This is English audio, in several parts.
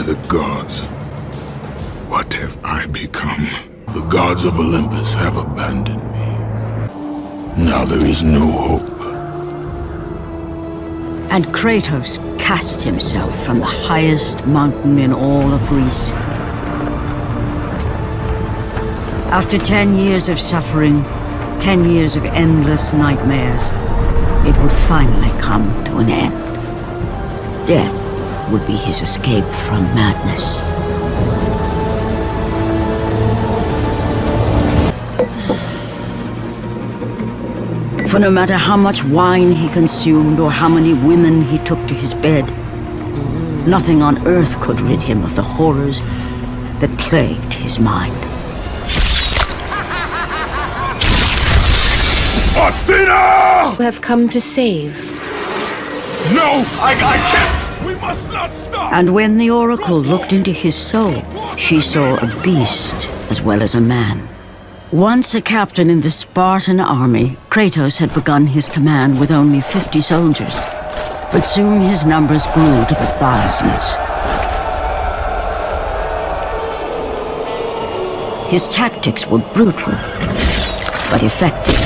the gods, what have I become? The gods of Olympus have abandoned me. Now there is no hope. And Kratos cast himself from the highest mountain in all of Greece. After 10 years of suffering, 10 years of endless nightmares, it would finally come to an end. Death would be his escape from madness. For no matter how much wine he consumed or how many women he took to his bed, nothing on earth could rid him of the horrors that plagued his mind. Athena! You have come to save. No! I can't! We must not stop! And when the Oracle looked into his soul, she saw a beast as well as a man. Once a captain in the Spartan army, Kratos had begun his command with only 50 soldiers. But soon his numbers grew to the thousands. His tactics were brutal, but effective.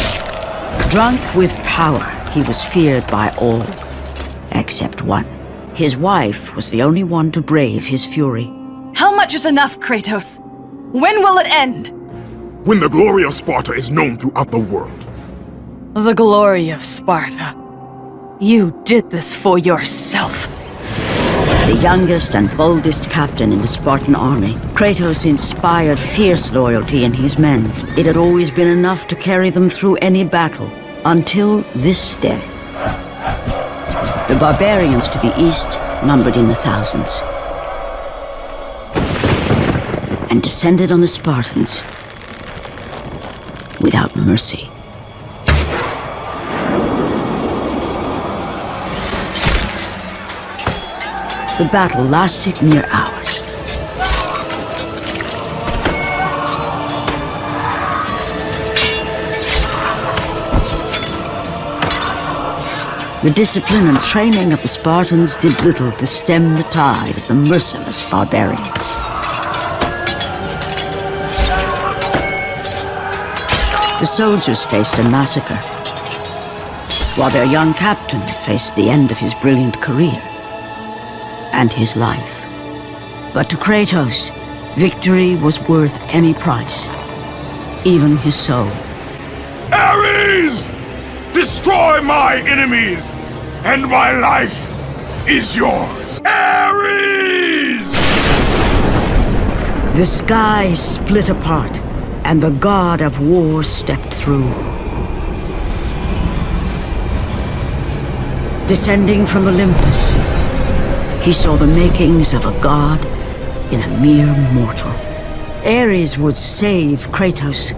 Drunk with power, he was feared by all, except one. His wife was the only one to brave his fury. How much is enough, Kratos? When will it end? When the glory of Sparta is known throughout the world. The glory of Sparta. You did this for yourself. The youngest and boldest captain in the Spartan army, Kratos inspired fierce loyalty in his men. It had always been enough to carry them through any battle, until this day. The barbarians to the east numbered in the thousands, and descended on the Spartans without mercy. The battle lasted near hours. The discipline and training of the Spartans did little to stem the tide of the merciless barbarians. The soldiers faced a massacre, while their young captain faced the end of his brilliant career and his life. But to Kratos, victory was worth any price, even his soul. Ares! Destroy my enemies, and my life is yours. Ares! The sky split apart, and the god of war stepped through. Descending from Olympus, he saw the makings of a god in a mere mortal. Ares would save Kratos.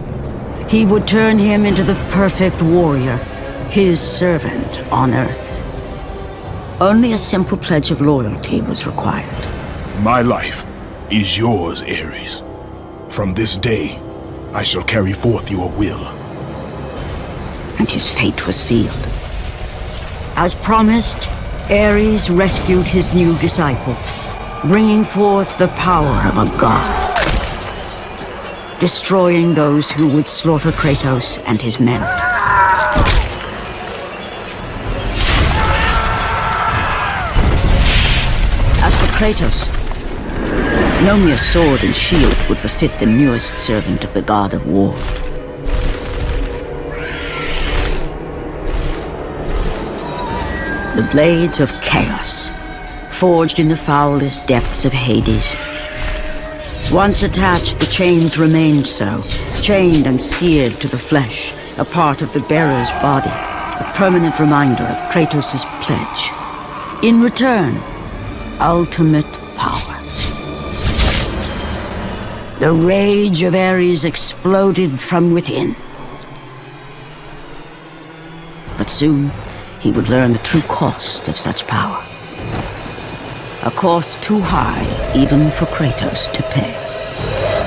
He would turn him into the perfect warrior, his servant on Earth. Only a simple pledge of loyalty was required. My life is yours, Ares. From this day, I shall carry forth your will. And his fate was sealed. As promised, Ares rescued his new disciple, bringing forth the power of a god, destroying those who would slaughter Kratos and his men. As for Kratos, no mere sword and shield would befit the newest servant of the god of war. The blades of chaos, forged in the foulest depths of Hades. Once attached, the chains remained so, chained and seared to the flesh, a part of the bearer's body, a permanent reminder of Kratos' pledge. In return, ultimate power. The rage of Ares exploded from within. But soon, he would learn the true cost of such power. A cost too high even for Kratos to pay.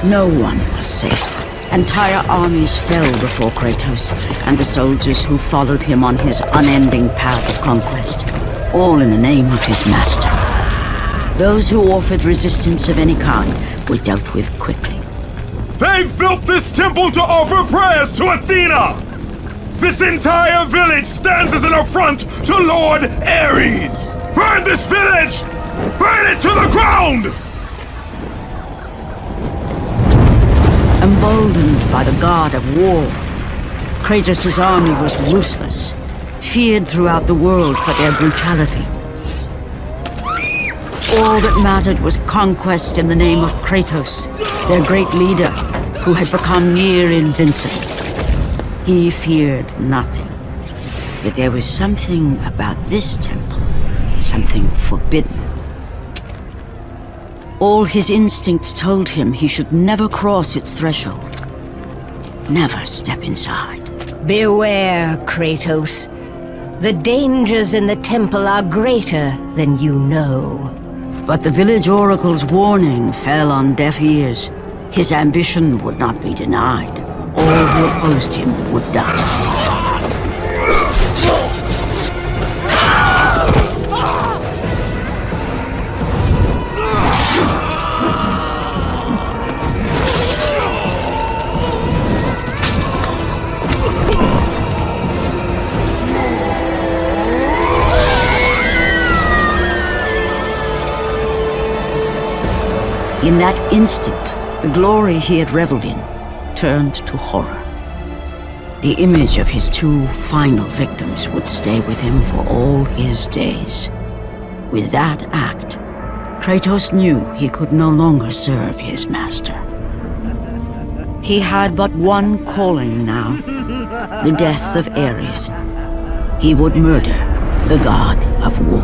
No one was safe. Entire armies fell before Kratos and the soldiers who followed him on his unending path of conquest, all in the name of his master. Those who offered resistance of any kind were dealt with quickly. They've built this temple to offer prayers to Athena! This entire village stands as an affront to Lord Ares! Burn this village! Burn it to the ground! Emboldened by the god of war, Kratos' army was ruthless, feared throughout the world for their brutality. All that mattered was conquest in the name of Kratos, their great leader, who had become near invincible. He feared nothing. Yet there was something about this temple, something forbidden. All his instincts told him he should never cross its threshold. Never step inside. Beware, Kratos. The dangers in the temple are greater than you know. But the village oracle's warning fell on deaf ears. His ambition would not be denied. All who opposed him would die. In that instant, the glory he had reveled in turned to horror. The image of his two final victims would stay with him for all his days. With that act, Kratos knew he could no longer serve his master. He had but one calling now, the death of Ares. He would murder the god of war.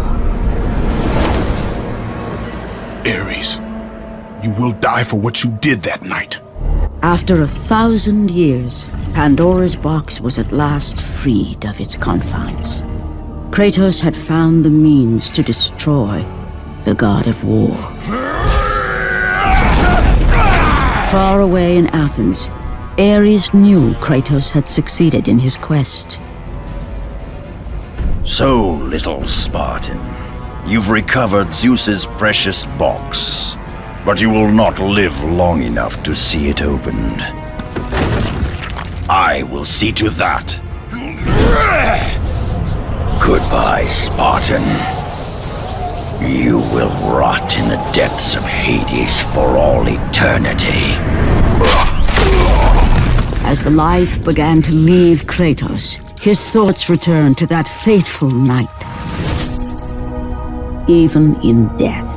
Ares, you will die for what you did that night. After 1,000 years, Pandora's box was at last freed of its confines. Kratos had found the means to destroy the god of war. Far away in Athens, Ares knew Kratos had succeeded in his quest. So, little Spartan, you've recovered Zeus's precious box, but you will not live long enough to see it opened. I will see to that. Goodbye, Spartan. You will rot in the depths of Hades for all eternity. As the life began to leave Kratos, his thoughts returned to that fateful night. Even in death,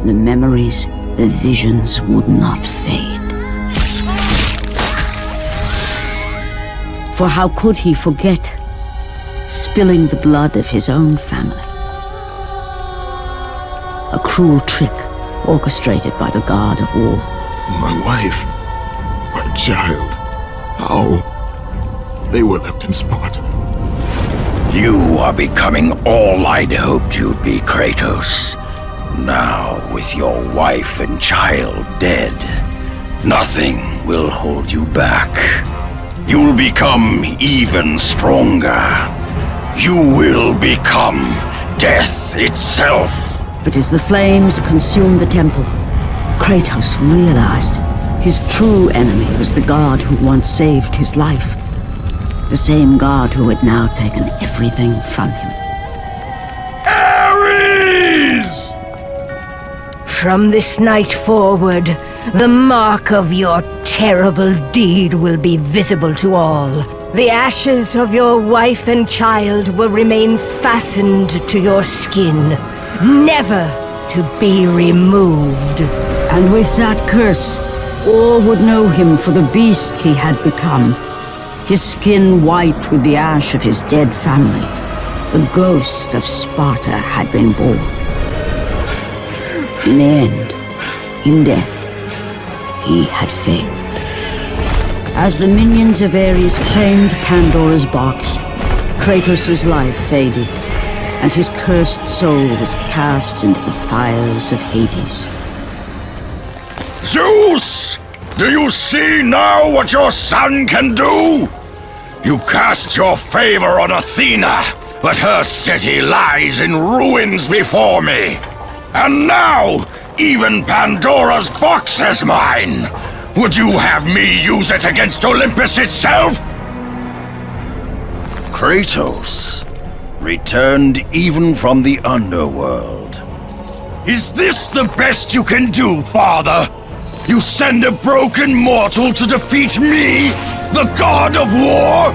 the memories, the visions would not fade. For how could he forget spilling the blood of his own family? A cruel trick orchestrated by the god of war. My wife, my child, how? They were left in Sparta. You are becoming all I'd hoped you'd be, Kratos. Now, with your wife and child dead, nothing will hold you back. You'll become even stronger. You will become death itself. But as the flames consumed the temple, Kratos realized his true enemy was the god who once saved his life. The same god who had now taken everything from him. Ares! From this night forward, the mark of your terrible deed will be visible to all. The ashes of your wife and child will remain fastened to your skin, never to be removed. And with that curse, all would know him for the beast he had become. His skin white with the ash of his dead family. The ghost of Sparta had been born. In the end, in death, he had failed. As the minions of Ares claimed Pandora's box, Kratos' life faded, and his cursed soul was cast into the fires of Hades. Zeus! Do you see now what your son can do? You cast your favor on Athena, but her city lies in ruins before me. And now, even Pandora's box is mine! Would you have me use it against Olympus itself? Kratos, returned even from the underworld. Is this the best you can do, Father? You send a broken mortal to defeat me, the god of war?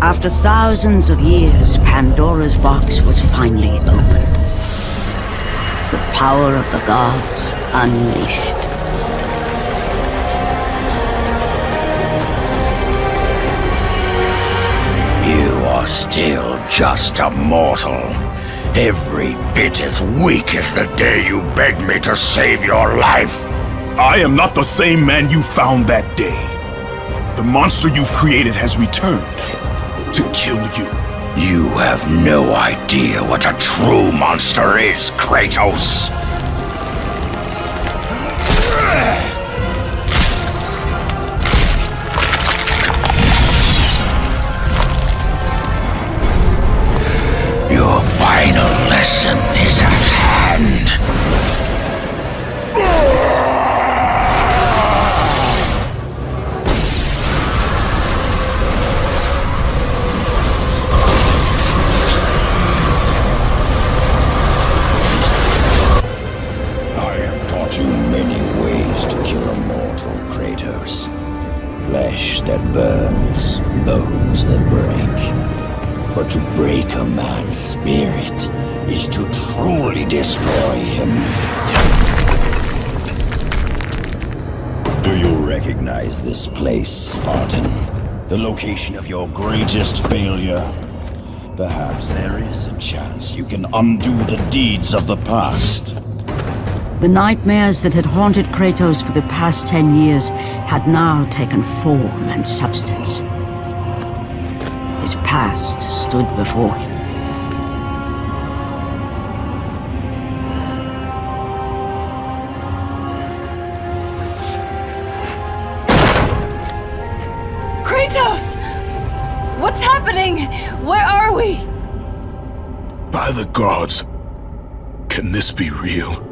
After thousands of years, Pandora's box was finally opened. The power of the gods unleashed. You are still just a mortal. Every bit as weak as the day you begged me to save your life. I am not the same man you found that day. The monster you've created has returned to kill you. You have no idea what a true monster is, Kratos. Your final lesson is at hand. Flesh that burns, bones that break. But to break a man's spirit is to truly destroy him. Do you recognize this place, Spartan? The location of your greatest failure? Perhaps there is a chance you can undo the deeds of the past. The nightmares that had haunted Kratos for the past 10 years had now taken form and substance. His past stood before him. Kratos! What's happening? Where are we? By the gods, can this be real?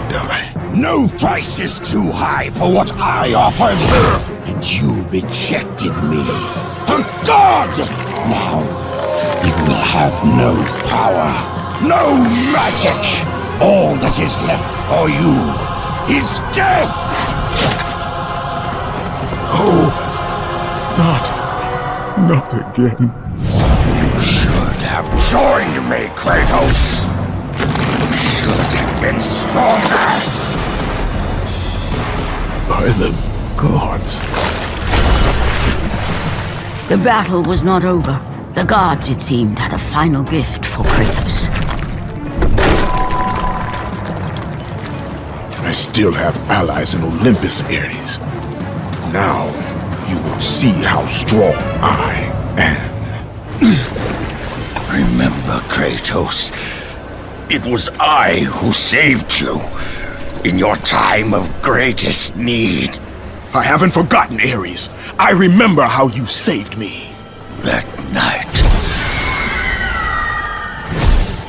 Die. No price is too high for what I offered, and you rejected me. A god! Now, you will have no power, no magic. All that is left for you is death! Oh, not again. You should have joined me, Kratos. Should have been stronger. By the gods. The battle was not over. The gods, it seemed, had a final gift for Kratos. I still have allies in Olympus, Ares. Now, you will see how strong I am. Remember, Kratos. It was I who saved you in your time of greatest need. I haven't forgotten, Ares. I remember how you saved me. That night,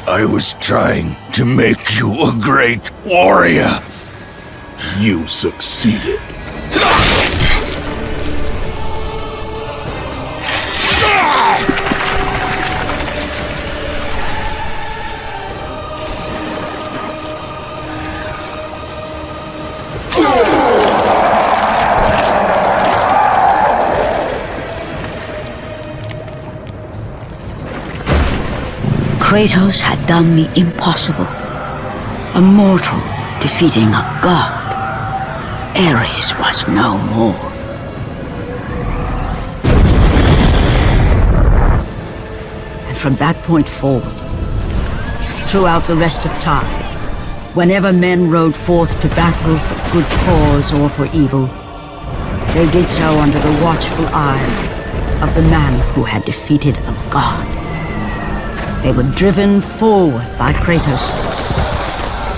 I was trying to make you a great warrior. You succeeded. Kratos had done the impossible. A mortal defeating a god. Ares was no more. And from that point forward, throughout the rest of time, whenever men rode forth to battle for good cause or for evil, They did so under the watchful eye of the man who had defeated a god. They were driven forward by Kratos,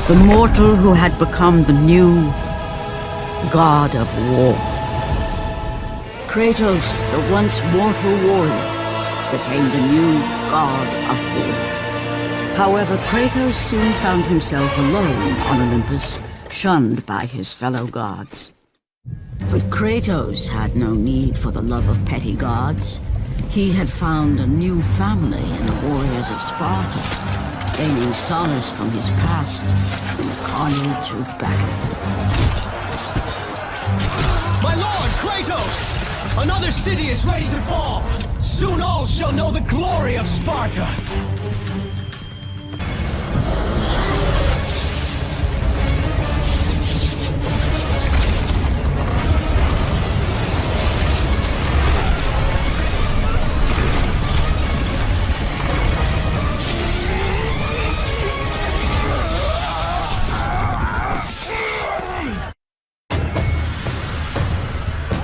the mortal who had become the new god of war. Kratos, the once mortal warrior, became the new god of war. However, Kratos soon found himself alone on Olympus, shunned by his fellow gods. But Kratos had no need for the love of petty gods. He had found a new family in the warriors of Sparta, gaining solace from his past in the carnage of battle. My lord, Kratos! Another city is ready to fall! Soon all shall know the glory of Sparta!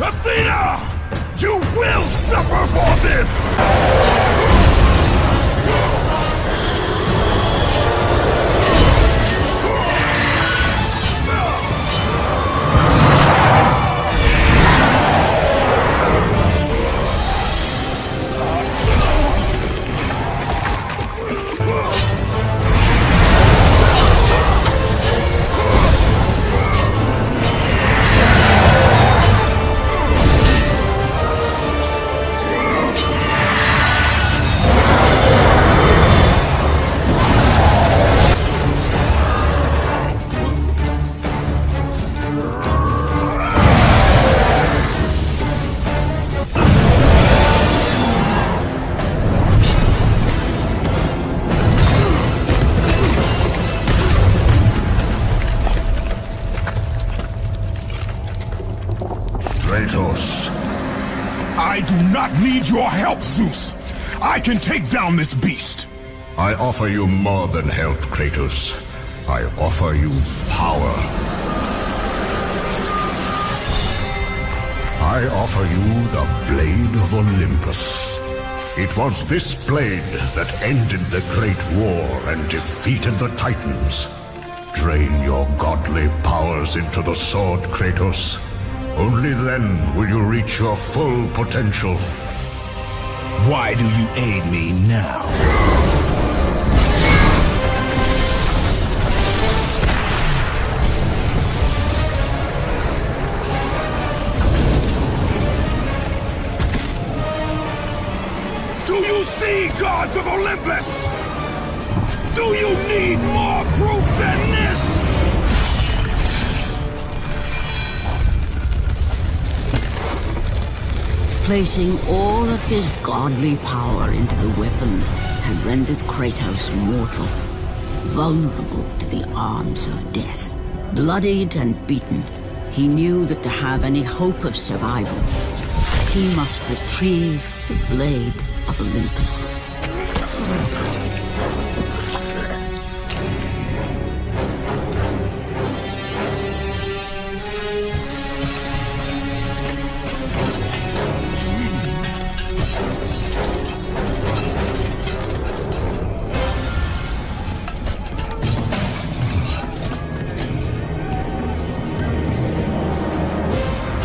Athena! You will suffer for this! Kratos, I do not need your help, Zeus. I can take down this beast. I offer you more than help, Kratos. I offer you power. I offer you the Blade of Olympus. It was this blade that ended the Great War and defeated the Titans. Drain your godly powers into the sword, Kratos. Only then will you reach your full potential. Why do you aid me now? Do you see, gods of Olympus? Do you need more proof than this? Placing all of his godly power into the weapon had rendered Kratos mortal, vulnerable to the arms of death. Bloodied and beaten, he knew that to have any hope of survival, he must retrieve the Blade of Olympus.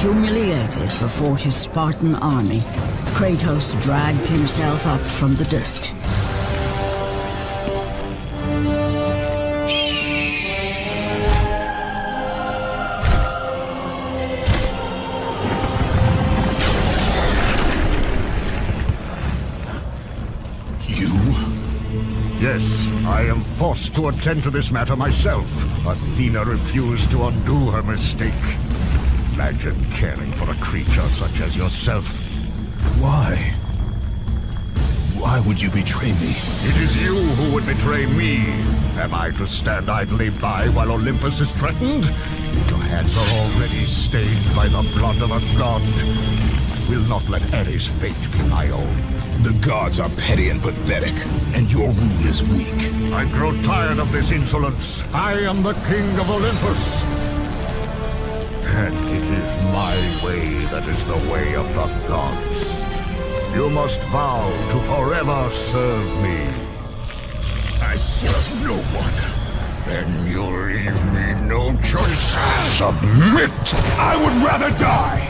Humiliated before his Spartan army, Kratos dragged himself up from the dirt. Yes, I am forced to attend to this matter myself. Athena refused to undo her mistake. Imagine caring for a creature such as yourself. Why? Why would you betray me? It is you who would betray me. Am I to stand idly by while Olympus is threatened? Your hands are already stained by the blood of a god. I will not let Ares' fate be my own. The gods are petty and pathetic, and your rule is weak. I grow tired of this insolence. I am the king of Olympus. And it is my my way that is the way of the gods. You must vow to forever serve me. I serve no one. Then you leave me no choice. Submit! I would rather die!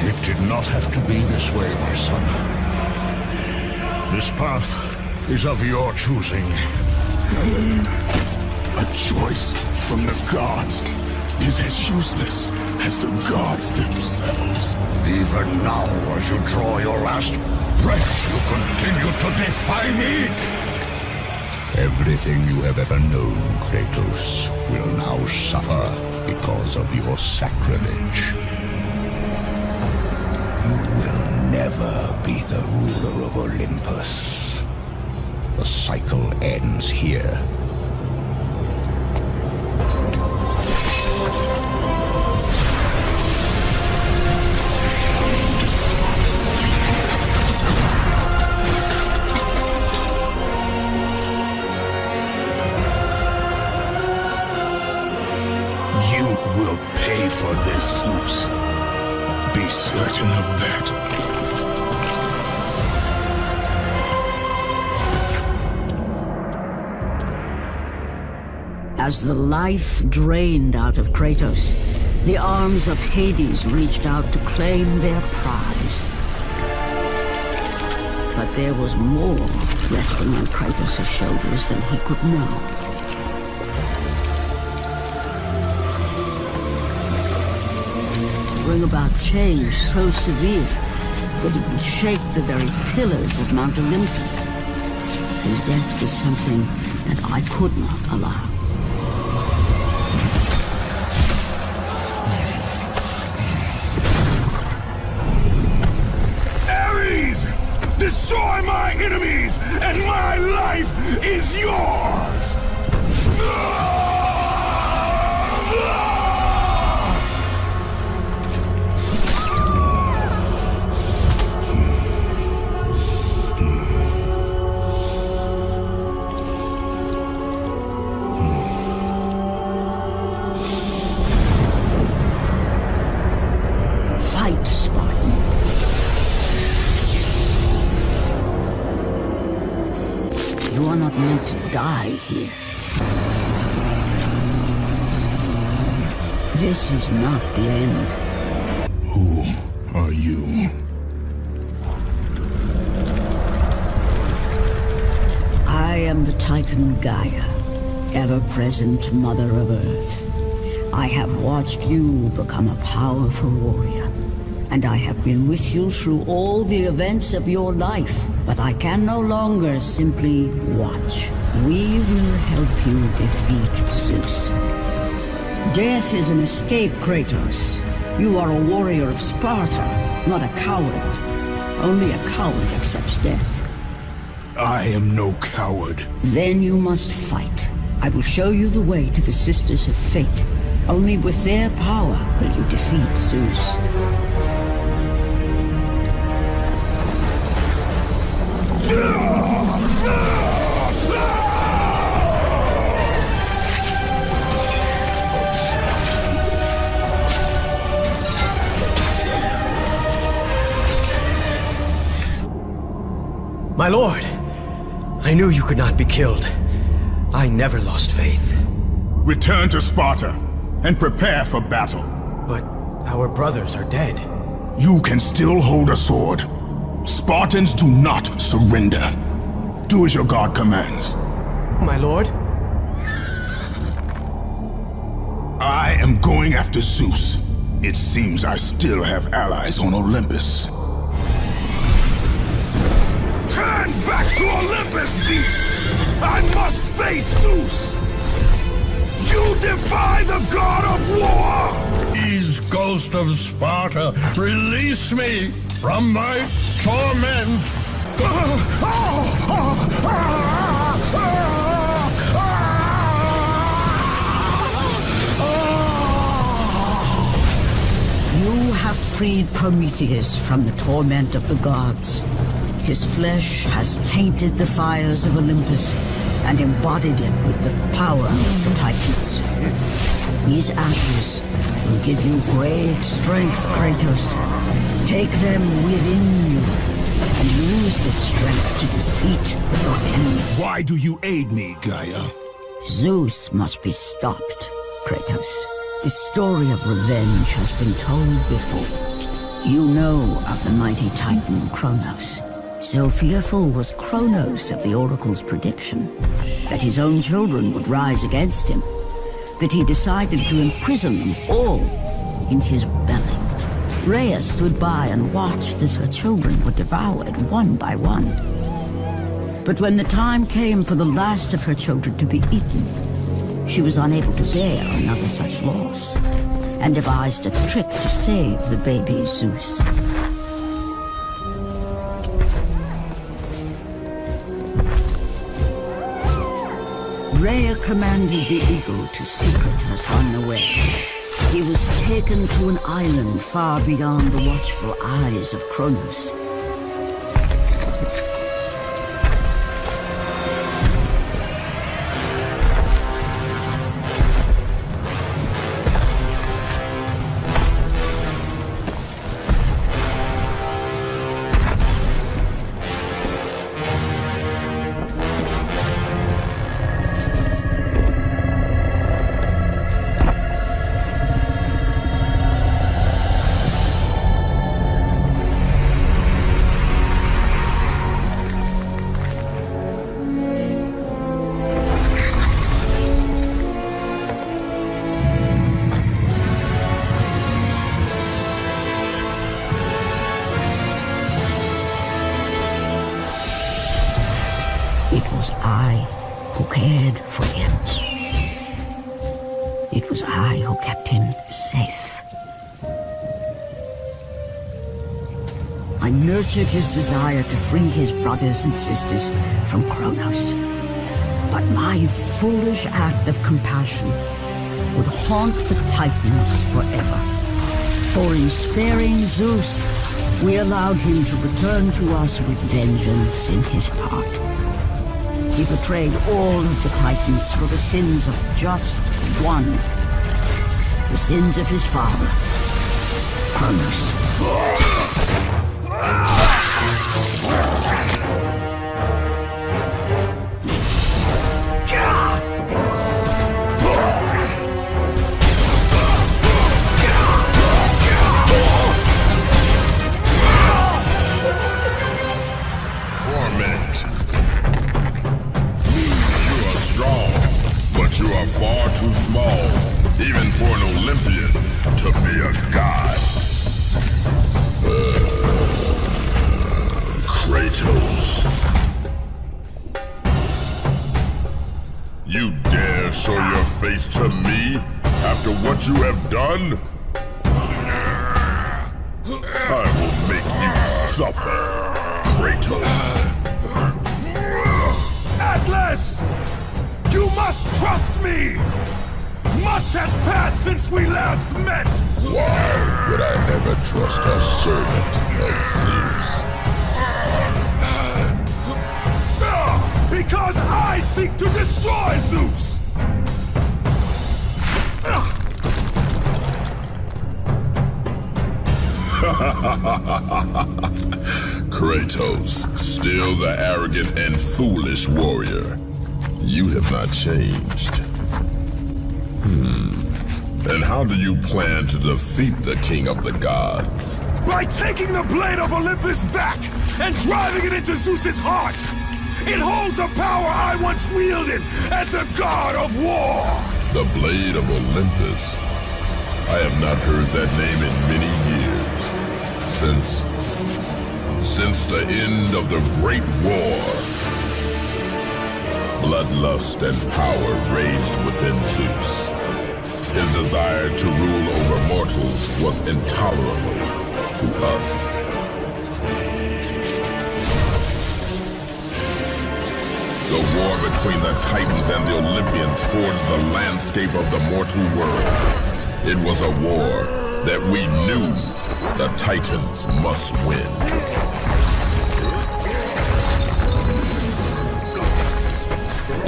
It did not have to be this way, my son. This path is of your choosing. A choice from the gods is as useless as the gods themselves. Even now, as you draw your last breath, you continue to defy me! Everything you have ever known, Kratos, will now suffer because of your sacrilege. You will never be the ruler of Olympus. The cycle ends here. You will pay for this, Zeus. Be certain of that. As the life drained out of Kratos, the arms of Hades reached out to claim their prize. But there was more resting on Kratos' shoulders than he could know. To bring about change so severe that it would shake the very pillars of Mount Olympus. His death was something that I could not allow. Ares! Destroy my enemies, and my life is yours! Fight, Spartan. You are not meant to die here. This is not the end. Who are you? I am the Titan Gaia, ever-present Mother of Earth. I have watched you become a powerful warrior, and I have been with you through all the events of your life, but I can no longer simply watch. We will help you defeat Zeus. Death is an escape, Kratos. You are a warrior of Sparta, not a coward. Only a coward accepts death. I am no coward. Then you must fight. I will show you the way to the Sisters of Fate. Only with their power will you defeat Zeus. My lord! I knew you could not be killed. I never lost faith. Return to Sparta and prepare for battle. But our brothers are dead. You can still hold a sword. Spartans do not surrender. Do as your god commands. My lord? I am going after Zeus. It seems I still have allies on Olympus. Turn back to Olympus, beast! I must face Zeus! You defy the god of war! Please, ghost of Sparta, release me from my torment! You have freed Prometheus from the torment of the gods. His flesh has tainted the fires of Olympus and embodied it with the power of the Titans. These ashes will give you great strength, Kratos. Take them within you and use this strength to defeat your enemies. Why do you aid me, Gaia? Zeus must be stopped, Kratos. This story of revenge has been told before. You know of the mighty Titan Kronos. So fearful was Kronos of the Oracle's prediction that his own children would rise against him, that he decided to imprison them all in his belly. Rhea stood by and watched as her children were devoured one by one. But when the time came for the last of her children to be eaten, she was unable to bear another such loss, and devised a trick to save the baby Zeus. Rhea commanded the eagle to secret her son away. He was taken to an island far beyond the watchful eyes of Kronos. It was I who cared for him. It was I who kept him safe. I nurtured his desire to free his brothers and sisters from Kronos. But my foolish act of compassion would haunt the Titans forever. For in sparing Zeus, we allowed him to return to us with vengeance in his heart. He betrayed all of the Titans for the sins of just one. The sins of his father, Kronos. You are far too small, even for an Olympian, to be a god. Kratos. You dare show your face to me after what you have done? I will make you suffer, Kratos. Atlas! You must trust me! Much has passed since we last met! Why would I ever trust a servant of Zeus? Because I seek to destroy Zeus! Kratos, still the arrogant and foolish warrior. You have not changed. And how do you plan to defeat the King of the Gods? By taking the blade of Olympus back and driving it into Zeus's heart! It holds the power I once wielded as the god of war! The blade of Olympus? I have not heard that name in many years. Since the end of the Great War. Bloodlust and power raged within Zeus. His desire to rule over mortals was intolerable to us. The war between the Titans and the Olympians forged the landscape of the mortal world. It was a war that we knew the Titans must win.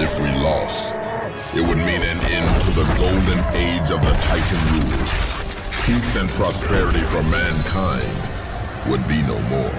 If we lost, it would mean an end to the golden age of the Titan rule. Peace and prosperity for mankind would be no more.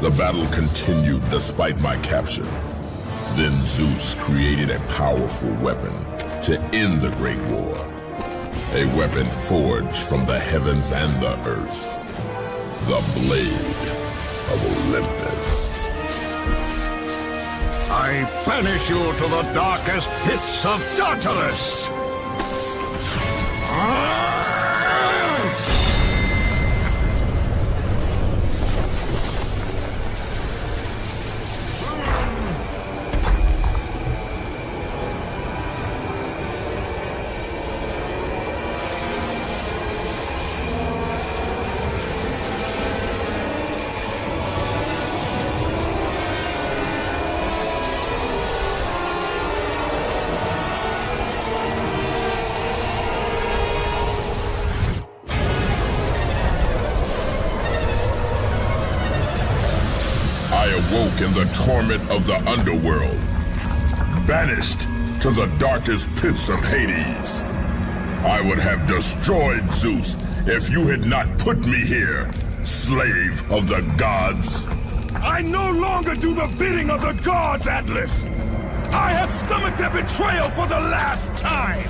The battle continued despite my capture. Then Zeus created a powerful weapon to end the Great War. A weapon forged from the heavens and the earth. The Blade of Olympus. I banish you to the darkest pits of Tartarus! Awoke in the torment of the underworld, banished to the darkest pits of Hades. I would have destroyed Zeus if you had not put me here, slave of the gods. I no longer do the bidding of the gods, Atlas! I have stomached their betrayal for the last time!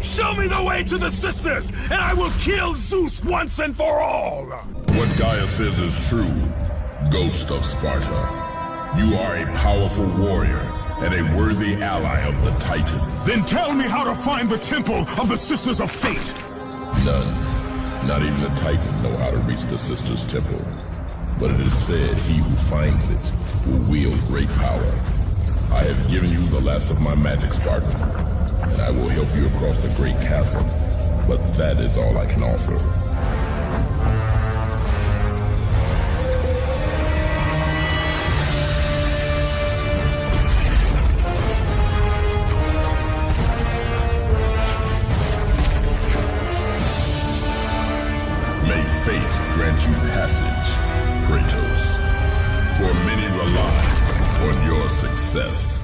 Show me the way to the sisters, and I will kill Zeus once and for all! What Gaia says is true. Ghost of Sparta. You are a powerful warrior and a worthy ally of the Titan. Then tell me how to find the temple of the Sisters of Fate! None. Not even the Titan know how to reach the Sisters' temple. But it is said he who finds it will wield great power. I have given you the last of my magic, Spartan, and I will help you across the great chasm. But that is all I can offer. Fate grant you passage, Kratos, for many rely on your success.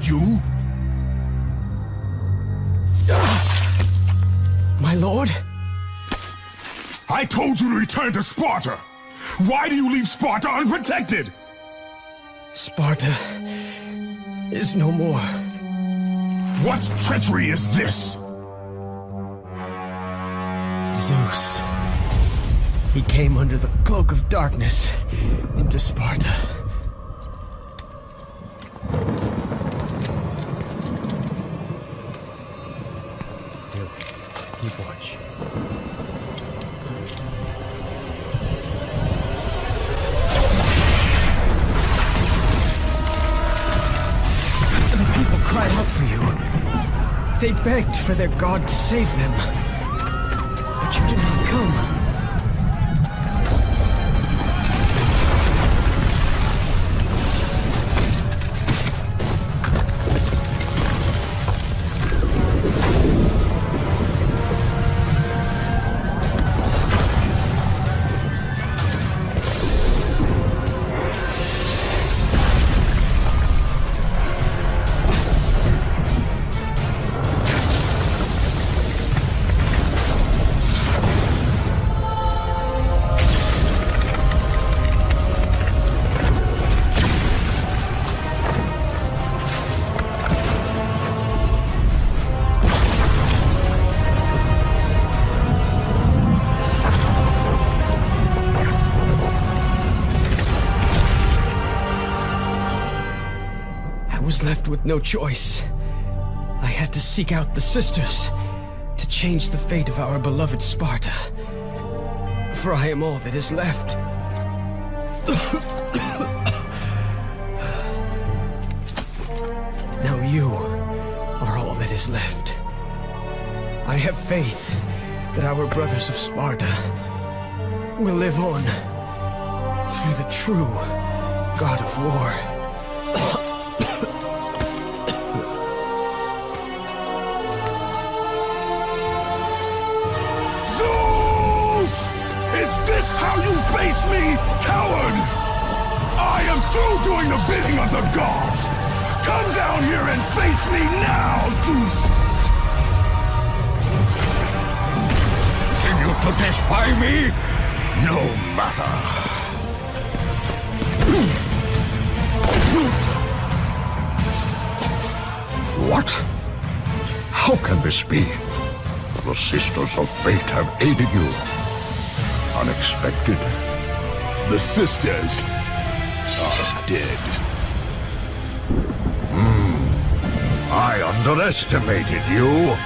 You? My lord? I told you to return to Sparta! Why do you leave Sparta unprotected? Sparta is no more. What treachery is this? Zeus. He came under the cloak of darkness into Sparta. Keep watch. Cried out for you. They begged for their god to save them. But you did not come. I was left with no choice. I had to seek out the sisters to change the fate of our beloved Sparta. For I am all that is left. Now you are all that is left. I have faith that our brothers of Sparta will live on through the true God of War. Zeus! Is this how you face me, coward? I am through doing the bidding of the gods! Come down here and face me now, Zeus! Continue to defy me? No matter. What? How can this be? The Sisters of Fate have aided you. Unexpected. The sisters are dead. I underestimated you.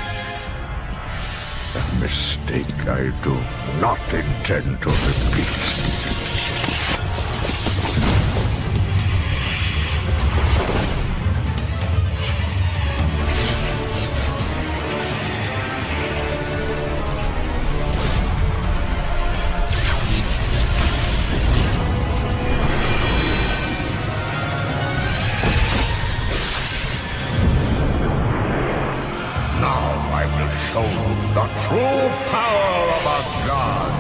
A mistake I do not intend to repeat. Show the true power of a god.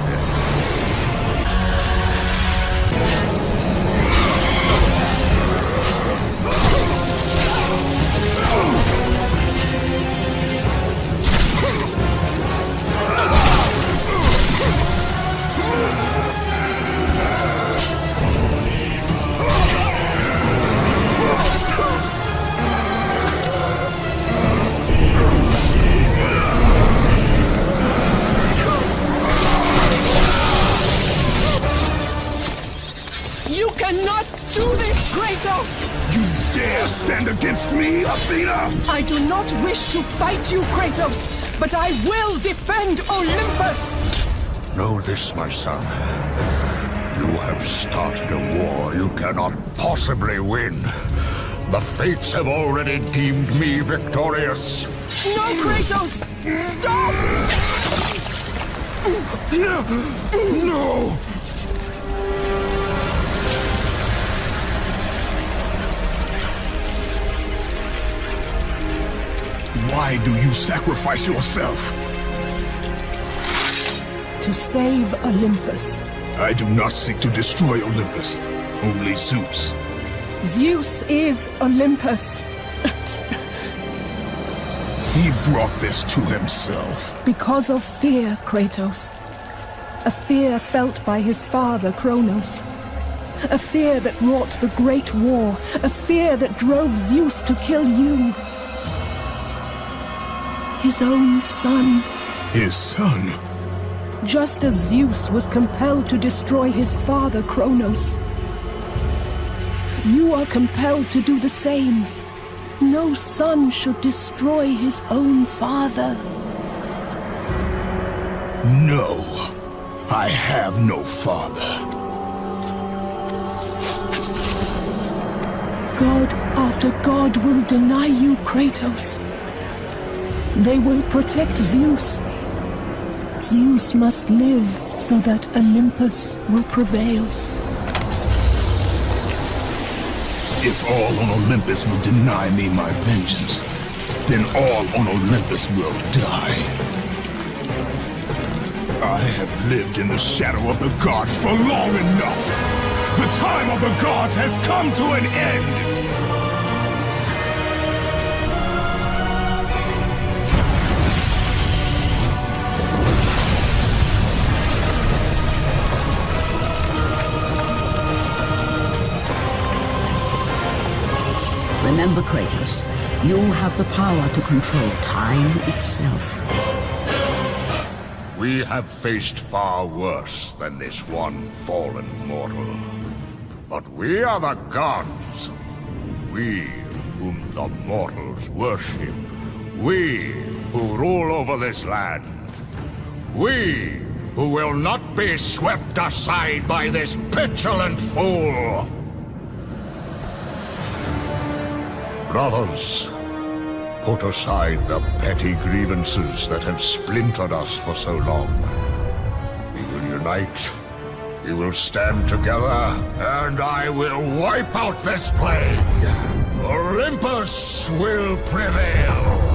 You cannot do this, Kratos! You dare stand against me, Athena? I do not wish to fight you, Kratos, but I will defend Olympus! Know this, my son. You have started a war you cannot possibly win. The fates have already deemed me victorious. No, Kratos! Stop! Athena! No! Why do you sacrifice yourself? To save Olympus. I do not seek to destroy Olympus. Only Zeus. Zeus is Olympus. He brought this to himself. Because of fear, Kratos. A fear felt by his father, Kronos. A fear that wrought the Great War. A fear that drove Zeus to kill you. His own son. His son? Just as Zeus was compelled to destroy his father, Kronos. You are compelled to do the same. No son should destroy his own father. No. I have no father. God after God will deny you, Kratos. They will protect Zeus. Zeus must live so that Olympus will prevail. If all on Olympus will deny me my vengeance, then all on Olympus will die. I have lived in the shadow of the gods for long enough. The time of the gods has come to an end. Remember, Kratos, you have the power to control time itself. We have faced far worse than this one fallen mortal. But we are the gods. We whom the mortals worship. We who rule over this land. We who will not be swept aside by this petulant fool. Brothers, put aside the petty grievances that have splintered us for so long. We will unite, we will stand together, and I will wipe out this plague. Olympus will prevail.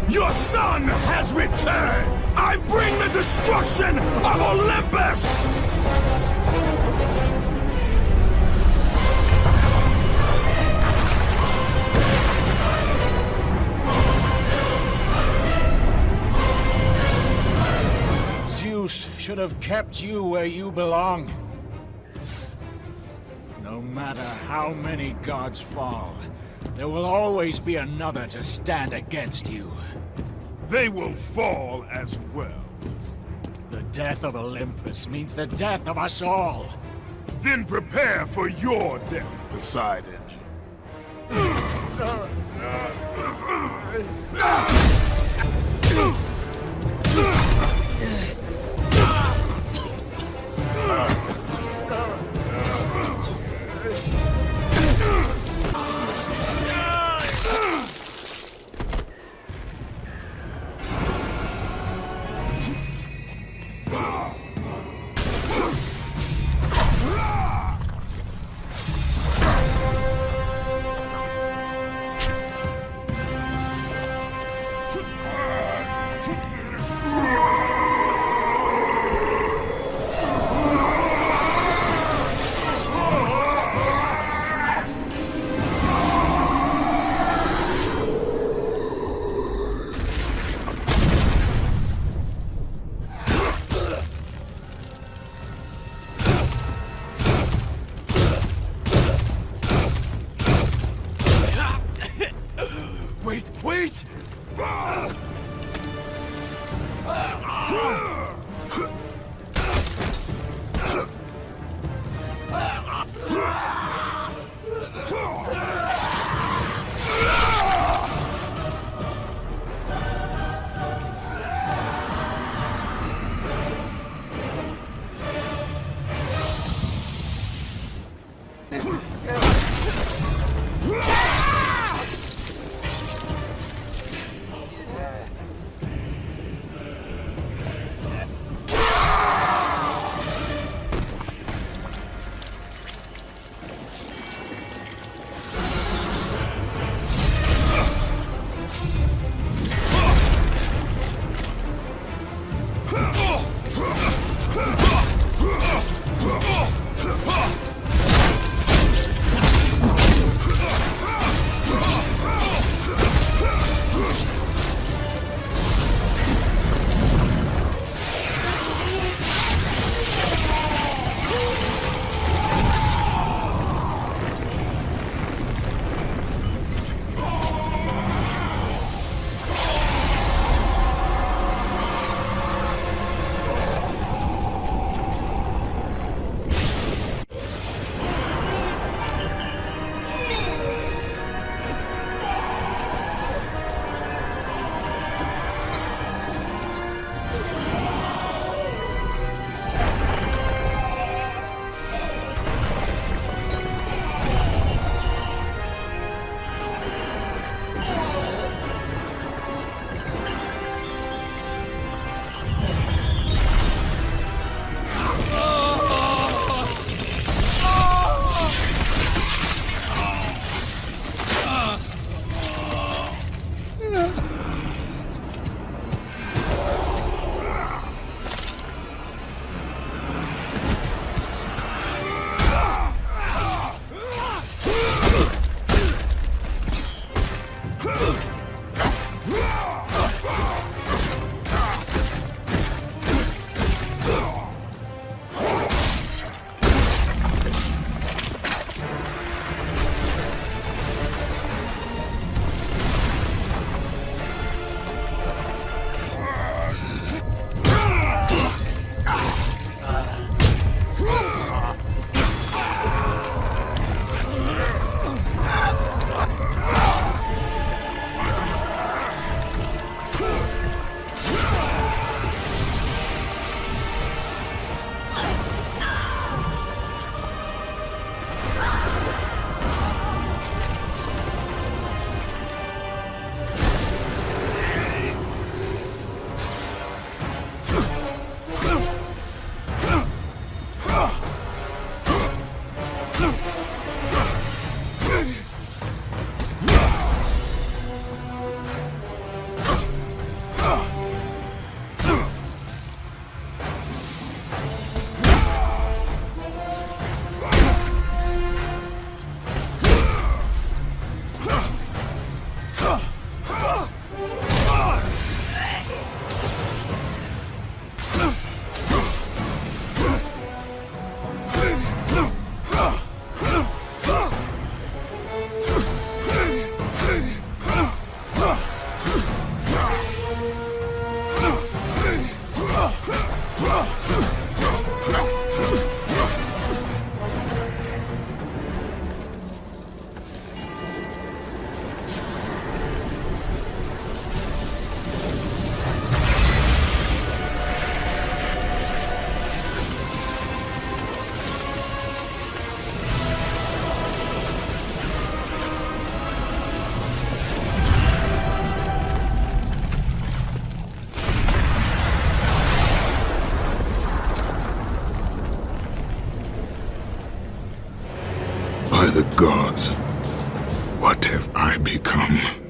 Your son has returned! I bring the destruction of Olympus! Zeus should have kept you where you belong. No matter how many gods fall, there will always be another to stand against you. They will fall as well. The death of Olympus means the death of us all. Then prepare for your death, Poseidon. By the gods, what have I become?